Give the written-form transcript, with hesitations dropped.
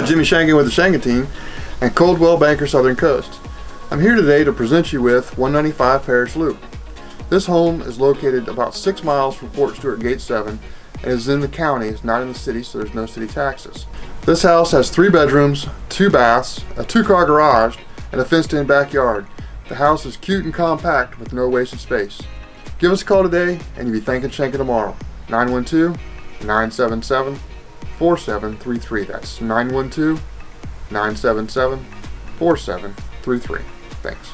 Jimmy Shankin with the Shankin team and Coldwell Banker Southern Coast. I'm here today to present you with 195 Parish Loop. This home is located about 6 miles from Fort Stewart Gate 7 and is in the county. It's not in the city, so there's no city taxes. This house has 3 bedrooms, 2 baths, a 2-car garage, and a fenced-in backyard. The house is cute and compact with no wasted space. Give us a call today and you'll be thanking Shankin tomorrow. 912-977-4733. That's 912-977-4733. Thanks.